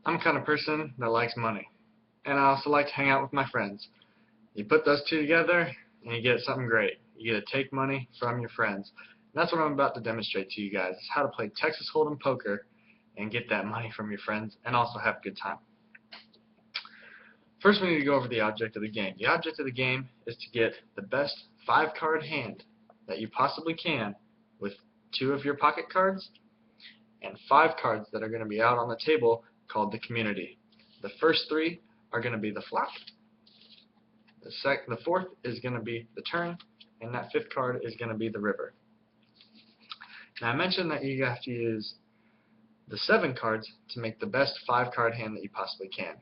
I'm the kind of person that likes money, and I also like to hang out with my friends. You put those two together, and you get something great. You get to take money from your friends. And that's what I'm about to demonstrate to you guys, is how to play Texas Hold'em poker and get that money from your friends and also have a good time. First, we need to go over the object of the game. The object of the game is to get the best 5-card hand that you possibly can with 2 of your pocket cards and 5 cards that are going to be out on the table called the community. The first 3 are going to be the flop. The fourth is going to be the turn, and that 5th card is going to be the river. Now I mentioned that you have to use the 7 cards to make the best 5-card hand that you possibly can.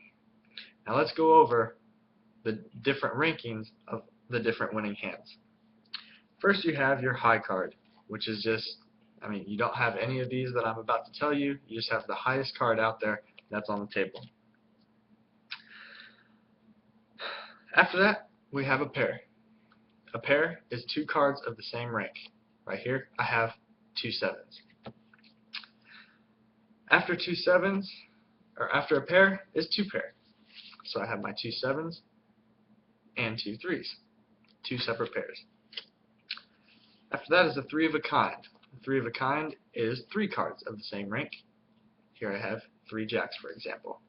Now let's go over the different rankings of the different winning hands. First, you have your high card, which is just, you don't have any of these that I'm about to tell you. You just have the highest card out there that's on the table. After that, we have a pair. A pair is 2 cards of the same rank. Right here, I have 2 sevens. After 2 sevens, or after a pair, is 2 pair. So I have my 2 sevens and 2 threes, 2 separate pairs. After that is a 3 of a kind. A 3 of a kind is 3 cards of the same rank. Here I have 3 jacks, for example.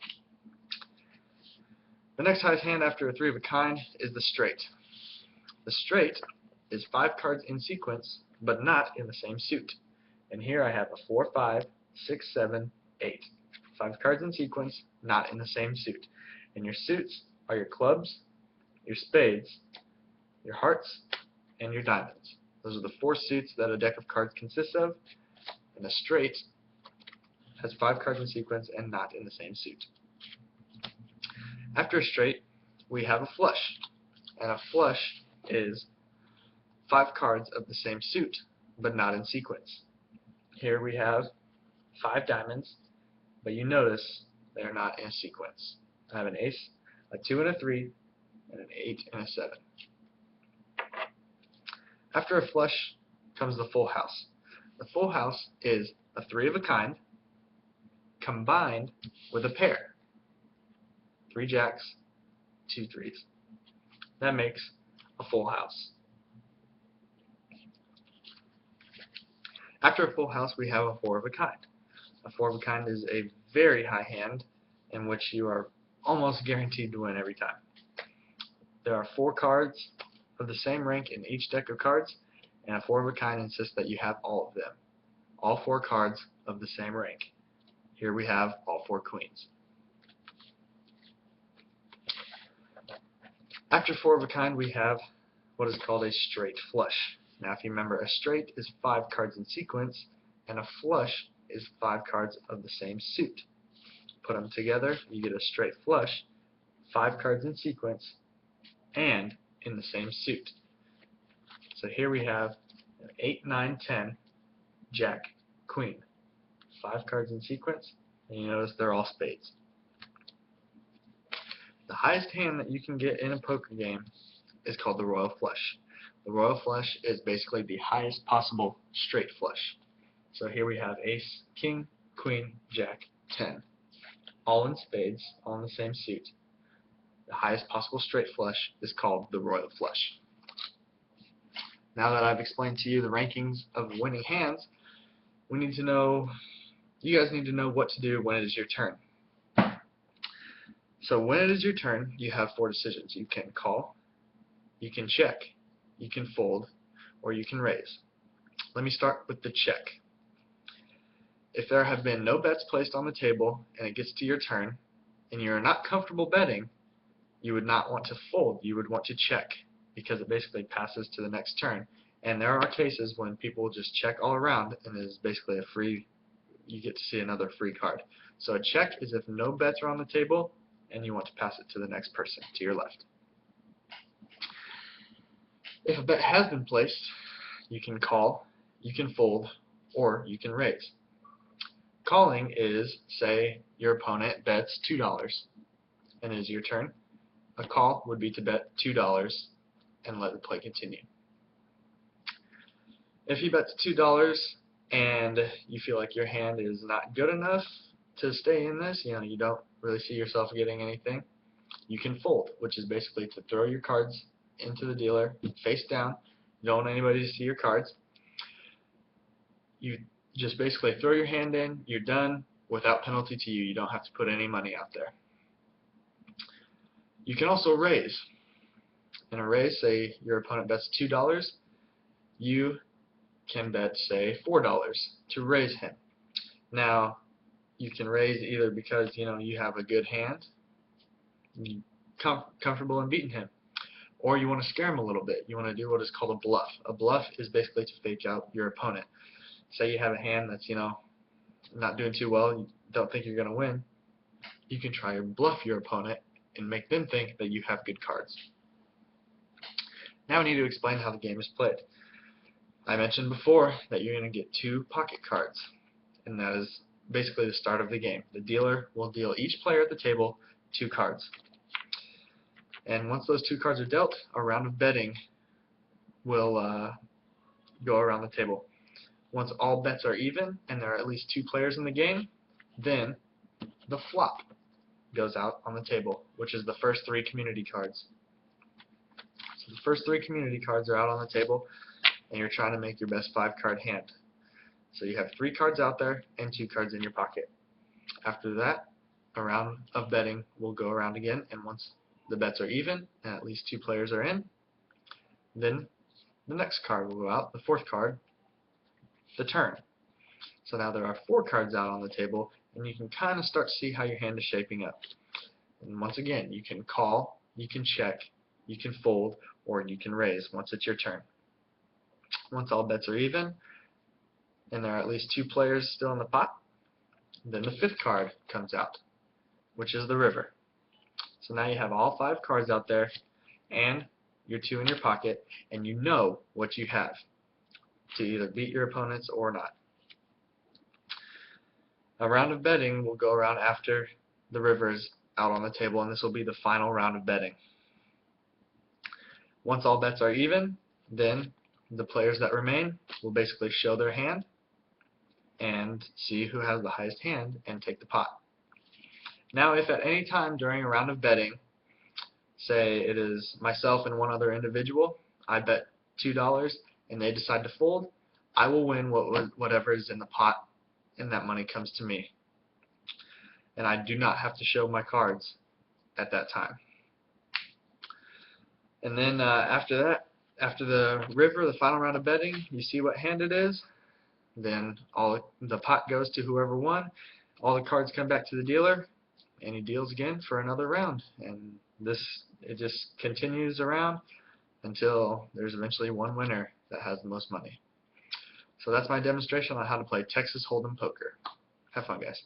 The next highest hand after a 3 of a kind is the straight. The straight is 5 cards in sequence, but not in the same suit. And here I have a 4, 5, 6, 7, 8. 5 cards in sequence, not in the same suit. And your suits are your clubs, your spades, your hearts, and your diamonds. Those are the 4 suits that a deck of cards consists of, and a straight has 5 cards in sequence and not in the same suit. After a straight, we have a flush, and a flush is 5 cards of the same suit, but not in sequence. Here we have 5 diamonds, but you notice they are not in a sequence. I have an ace, a 2 and a 3, and an 8 and a 7. After a flush comes the full house. The full house is a 3 of a kind combined with a pair. 3 jacks, 2 threes. That makes a full house. After a full house, we have a 4 of a kind. A 4 of a kind is a very high hand in which you are almost guaranteed to win every time. There are 4 cards of the same rank in each deck of cards, and a 4 of a kind insists that you have all of them. All 4 cards of the same rank. Here we have all 4 queens. After 4 of a kind, we have what is called a straight flush. Now if you remember, a straight is 5 cards in sequence, and a flush is 5 cards of the same suit. Put them together, you get a straight flush, 5 cards in sequence, and in the same suit. So here we have 8, 9, 10, jack, queen. 5 cards in sequence, and you notice they're all spades. The highest hand that you can get in a poker game is called the royal flush. The royal flush is basically the highest possible straight flush. So here we have ace, king, queen, jack, 10. All in spades, all in the same suit. The highest possible straight flush is called the royal flush. Now that I've explained to you the rankings of the winning hands, you guys need to know what to do when it is your turn. So when it is your turn, you have 4 decisions. You can call, you can check, you can fold, or you can raise. Let me start with the check. If there have been no bets placed on the table and it gets to your turn and you're not comfortable betting, you would not want to fold. You would want to check because it basically passes to the next turn. And there are cases when people just check all around and it is basically a free, you get to see another free card. So a check is if no bets are on the table and you want to pass it to the next person to your left. If a bet has been placed, you can call, you can fold, or you can raise. Calling is, say your opponent bets $2 and it is your turn. A call would be to bet $2 and let the play continue. If you bet $2 and you feel like your hand is not good enough to stay in this, you don't really see yourself getting anything, you can fold, which is basically to throw your cards into the dealer face down. You don't want anybody to see your cards. You just basically throw your hand in, you're done, without penalty to you. You don't have to put any money out there. You can also raise. In a raise, say your opponent bets $2, you can bet, say, $4 to raise him. Now, you can raise either because you have a good hand, you're comfortable in beating him, or you want to scare him a little bit. You want to do what is called a bluff. A bluff is basically to fake out your opponent. Say you have a hand that's not doing too well, you don't think you're going to win, you can try and bluff your opponent and make them think that you have good cards. Now we need to explain how the game is played. I mentioned before that you're going to get 2 pocket cards, and that is basically the start of the game. The dealer will deal each player at the table 2 cards. And once those 2 cards are dealt, a round of betting will go around the table. Once all bets are even and there are at least 2 players in the game, then the flop goes out on the table, which is the first 3 community cards. So the first 3 community cards are out on the table, and you're trying to make your best 5-card hand. So you have 3 cards out there and 2 cards in your pocket. After that, a round of betting will go around again, and once the bets are even and at least 2 players are in, then the next card will go out, the 4th card, the turn. So now there are 4 cards out on the table, and you can kind of start to see how your hand is shaping up. And once again, you can call, you can check, you can fold, or you can raise once it's your turn. Once all bets are even, and there are at least 2 players still in the pot, then the 5th card comes out, which is the river. So now you have all 5 cards out there, and your 2 in your pocket, and you know what you have to either beat your opponents or not. A round of betting will go around after the river is out on the table, and this will be the final round of betting. Once all bets are even, then the players that remain will basically show their hand and see who has the highest hand and take the pot. Now, if at any time during a round of betting, say it is myself and one other individual, I bet $2 and they decide to fold, I will win whatever is in the pot, and that money comes to me. And I do not have to show my cards at that time. And then after that, after the river, the final round of betting, you see what hand it is, then the pot goes to whoever won, all the cards come back to the dealer, and he deals again for another round. And it just continues around until there's eventually one winner that has the most money. So that's my demonstration on how to play Texas Hold'em poker. Have fun, guys.